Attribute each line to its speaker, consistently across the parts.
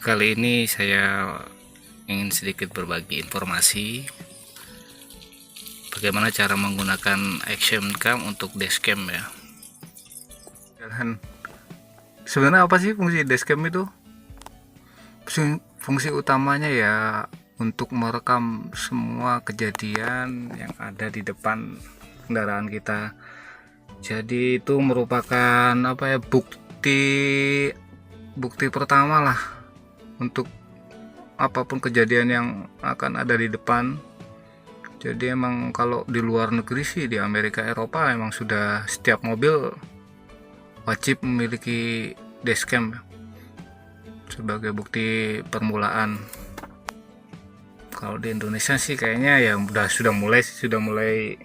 Speaker 1: Kali ini saya ingin sedikit berbagi informasi bagaimana cara menggunakan action cam untuk dashcam ya. Dan sebenarnya apa sih fungsi dashcam itu? Fungsi utamanya ya untuk merekam semua kejadian yang ada di depan kendaraan kita. Jadi itu merupakan bukti pertama lah untuk apapun kejadian yang akan ada di depan. Jadi emang kalau di luar negeri sih, di Amerika Eropa emang sudah setiap mobil wajib memiliki dashcam sebagai bukti permulaan. Kalau di Indonesia sih kayaknya ya sudah mulai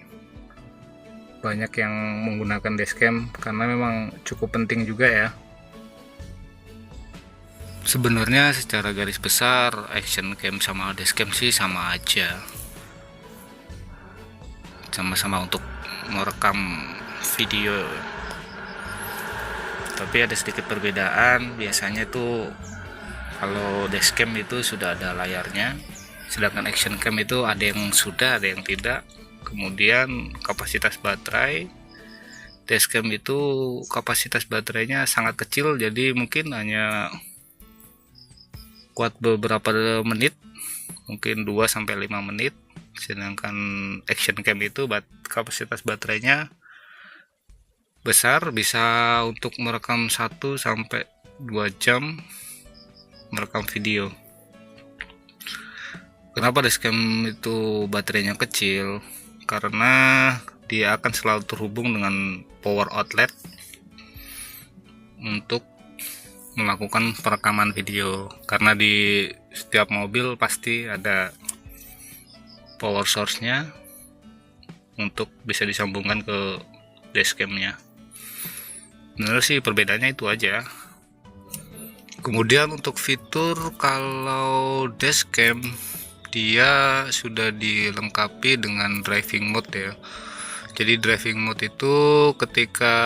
Speaker 1: banyak yang menggunakan dashcam karena memang cukup penting juga ya. Sebenarnya secara garis besar action cam sama dashcam sih sama aja, sama-sama untuk merekam video, tapi ada sedikit perbedaan. Biasanya itu kalau dashcam itu sudah ada layarnya, sedangkan action cam itu ada yang sudah, ada yang tidak. Kemudian kapasitas baterai dashcam itu kapasitas baterainya sangat kecil, jadi mungkin hanya kuat beberapa menit, mungkin 2-5 menit. Sedangkan action cam itu kapasitas baterainya besar, bisa untuk merekam 1-2 jam merekam video. Kenapa dashcam itu baterainya kecil? Karena dia akan selalu terhubung dengan power outlet untuk melakukan perekaman video, karena di setiap mobil pasti ada power source-nya untuk bisa disambungkan ke dashcam-nya. Benar sih, perbedaannya itu aja. Kemudian untuk fitur, kalau dashcam dia sudah dilengkapi dengan driving mode ya. Jadi driving mode itu ketika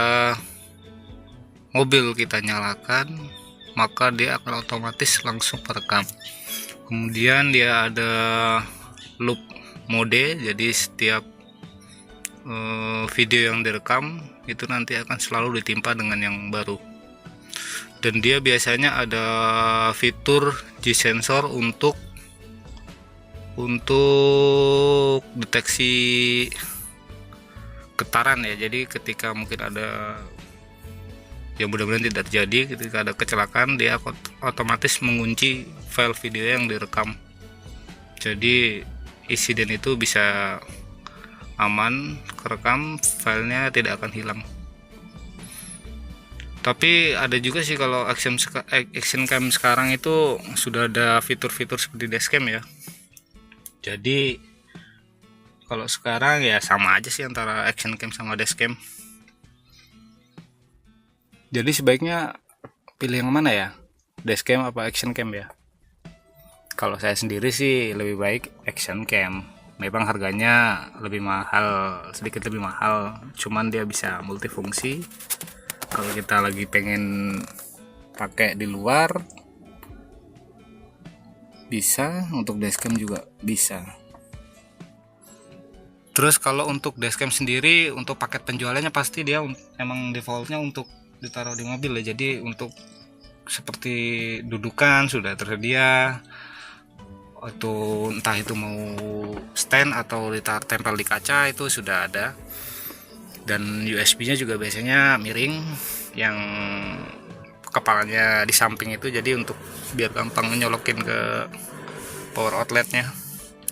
Speaker 1: mobil kita nyalakan, maka dia akan otomatis langsung merekam. Kemudian dia ada loop mode, jadi setiap video yang direkam itu nanti akan selalu ditimpa dengan yang baru. Dan dia biasanya ada fitur G-sensor untuk deteksi getaran ya. Jadi ketika mungkin ada, yang mudah-mudahan tidak terjadi, ketika ada kecelakaan, dia otomatis mengunci file video yang direkam. Jadi insiden itu bisa aman kerekam, filenya tidak akan hilang. Tapi ada juga sih kalau action cam sekarang itu sudah ada fitur-fitur seperti dashcam ya. Jadi kalau sekarang ya sama aja sih antara action cam sama dashcam. Jadi sebaiknya pilih yang mana ya? Dashcam apa action cam ya? Kalau saya sendiri sih lebih baik action cam. Memang harganya lebih mahal, sedikit lebih mahal, cuman dia bisa multifungsi. Kalau kita lagi pengen pakai di luar bisa, untuk dashcam juga bisa. Terus kalau untuk dashcam sendiri, untuk paket penjualannya pasti dia emang defaultnya untuk ditaruh di mobil ya. Jadi untuk seperti dudukan sudah tersedia, atau entah itu mau stand atau ditempel di kaca itu sudah ada. Dan USB-nya juga biasanya miring, yang kepalanya di samping itu, jadi untuk biar gampang nyolokin ke power outletnya.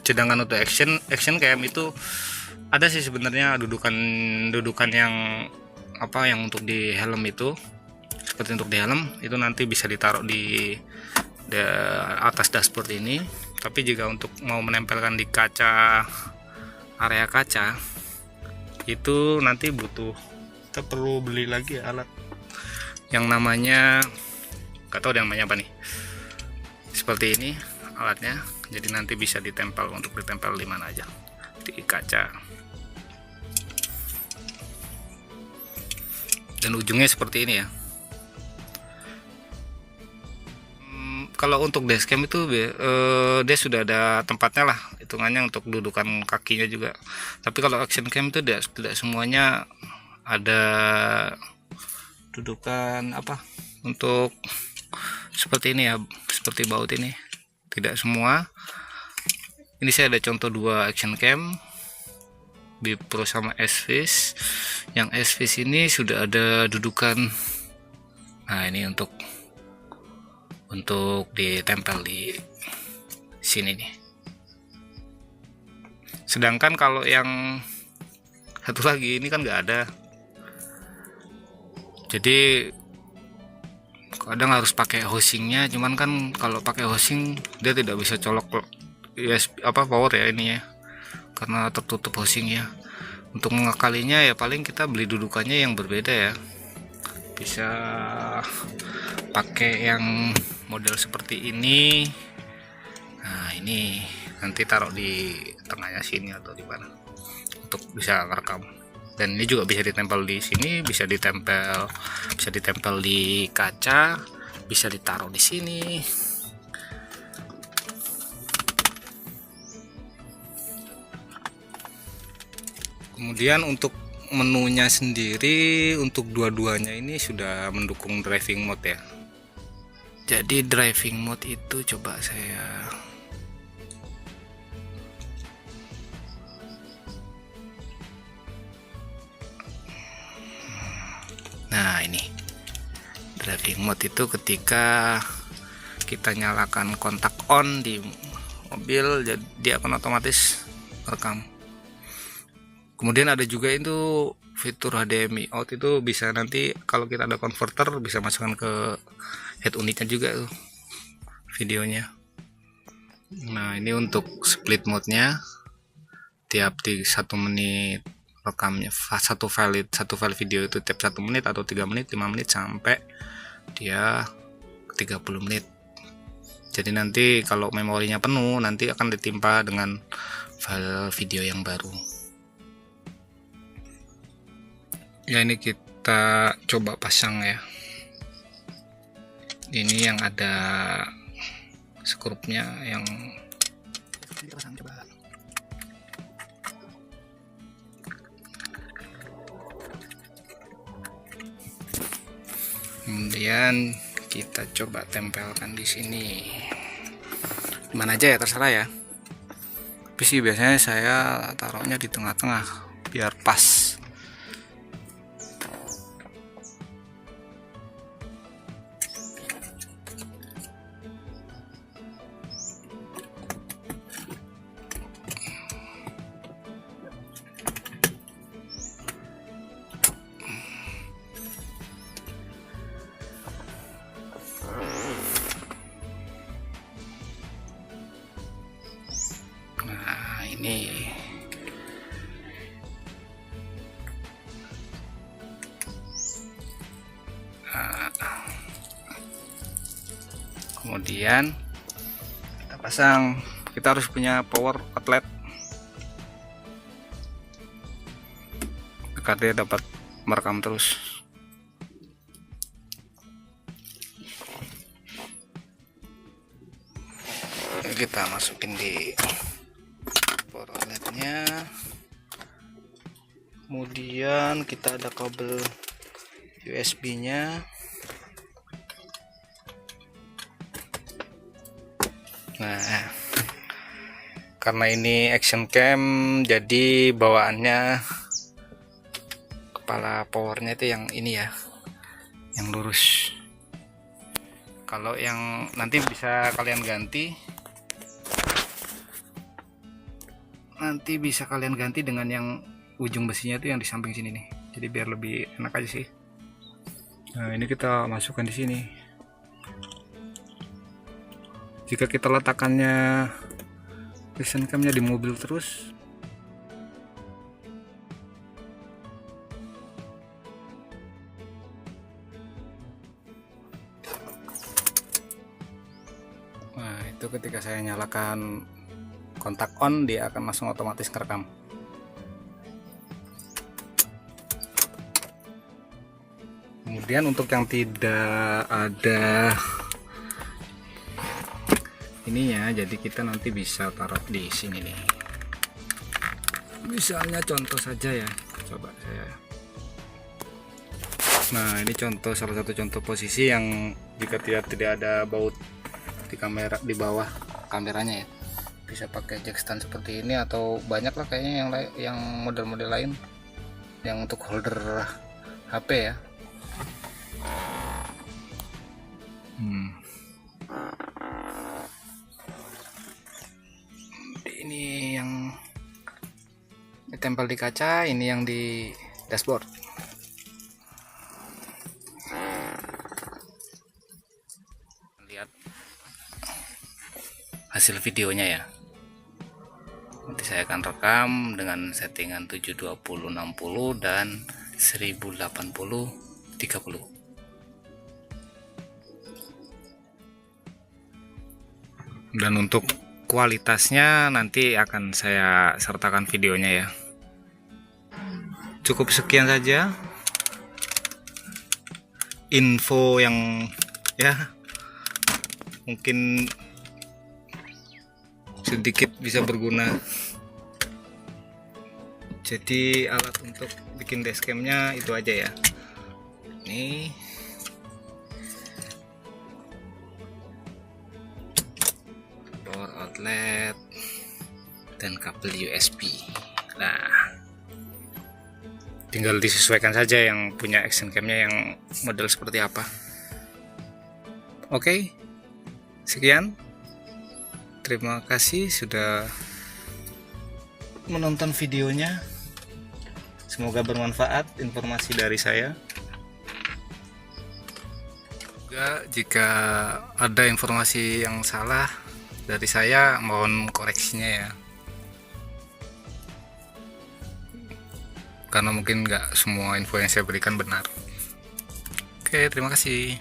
Speaker 1: Sedangkan untuk action cam itu ada sih sebenarnya dudukan yang yang untuk di helm itu, seperti untuk di helm itu nanti bisa ditaruh di atas dashboard ini. Tapi jika untuk mau menempelkan di kaca, area kaca, itu nanti kita perlu beli lagi alat yang namanya, nggak tahu yang namanya apa nih, seperti ini alatnya. Jadi nanti bisa ditempel di mana aja, di kaca, dan ujungnya seperti ini ya. kalau untuk dashcam itu dia sudah ada tempatnya lah, hitungannya untuk dudukan kakinya juga. Tapi kalau action cam itu tidak semuanya ada dudukan apa untuk seperti ini ya, seperti baut ini, tidak semua. Ini saya ada contoh dua action cam, Bipro sama S-Fish. Yang S-Fish ini sudah ada dudukan. Nah, ini untuk ditempel di sini nih. Sedangkan kalau yang satu lagi ini kan nggak ada, jadi kadang harus pakai housingnya. Cuman kan kalau pakai housing dia tidak bisa colok power ya ini ya, karena tertutup housingnya. Untuk mengakalinya ya paling kita beli dudukannya yang berbeda ya, bisa pakai yang model seperti ini. Nah, ini nanti taruh di tengahnya sini atau di mana untuk bisa ngerekam. Dan ini juga bisa ditempel di sini, bisa ditempel di kaca, bisa ditaruh di sini. Kemudian untuk menunya sendiri, untuk dua-duanya ini sudah mendukung driving mode ya. Jadi driving mode itu coba saya ini driving mode itu ketika kita nyalakan kontak on di mobil, jadi dia akan otomatis rekam. Kemudian ada juga itu fitur HDMI out, itu bisa nanti kalau kita ada converter bisa masukkan ke head unitnya juga tuh videonya. Nah, ini untuk split mode-nya, tiap 1 menit rekamnya satu file video itu tiap 1 menit atau 3 menit, 5 menit sampai dia 30 menit. Jadi nanti kalau memorinya penuh nanti akan ditimpa dengan file video yang baru. Ya, ini kita coba pasang ya. Ini yang ada skrupnya yang dipasang, coba. Kemudian kita coba tempelkan di sini. Mana aja ya, terserah ya. Tapi sih biasanya saya taruhnya di tengah-tengah biar pas. Ini kemudian kita pasang. Kita harus punya power outlet agar dia dapat merekam terus. Kita masukin di power outletnya. Kemudian kita ada kabel USB nya. Nah, karena ini action cam jadi bawaannya kepala powernya itu yang ini ya, yang lurus. Kalau yang nanti bisa kalian ganti, dengan yang ujung besinya itu yang di samping sini nih, jadi biar lebih enak aja sih. Nah, ini kita masukkan di sini. Jika kita letakkannya action camnya di mobil terus, nah itu ketika saya nyalakan kontak on dia akan langsung otomatis ngerekam. Kemudian untuk yang tidak ada ininya, jadi kita nanti bisa taruh di sini nih. Misalnya contoh saja ya, coba saya. Nah, ini contoh, salah satu contoh posisi yang jika tidak ada baut di kamera di bawah kameranya ya, bisa pakai jack stand seperti ini, atau banyak lah kayaknya yang model-model lain yang untuk holder HP ya. Ini yang ditempel di kaca, ini yang di dashboard. Lihat hasil videonya ya. Nanti saya akan rekam dengan settingan 720/60 dan 1080/30. Dan untuk kualitasnya nanti akan saya sertakan videonya ya. Cukup sekian saja info yang ya mungkin sedikit bisa berguna. Jadi alat untuk bikin dashcamnya itu aja ya. Ini power outlet dan kabel USB. Nah, tinggal disesuaikan saja yang punya action camnya yang model seperti apa. Oke, sekian. Terima kasih sudah menonton videonya. Semoga bermanfaat informasi dari saya. Juga jika ada informasi yang salah dari saya, mohon koreksinya ya. Karena mungkin nggak semua info yang saya berikan benar. Oke, terima kasih.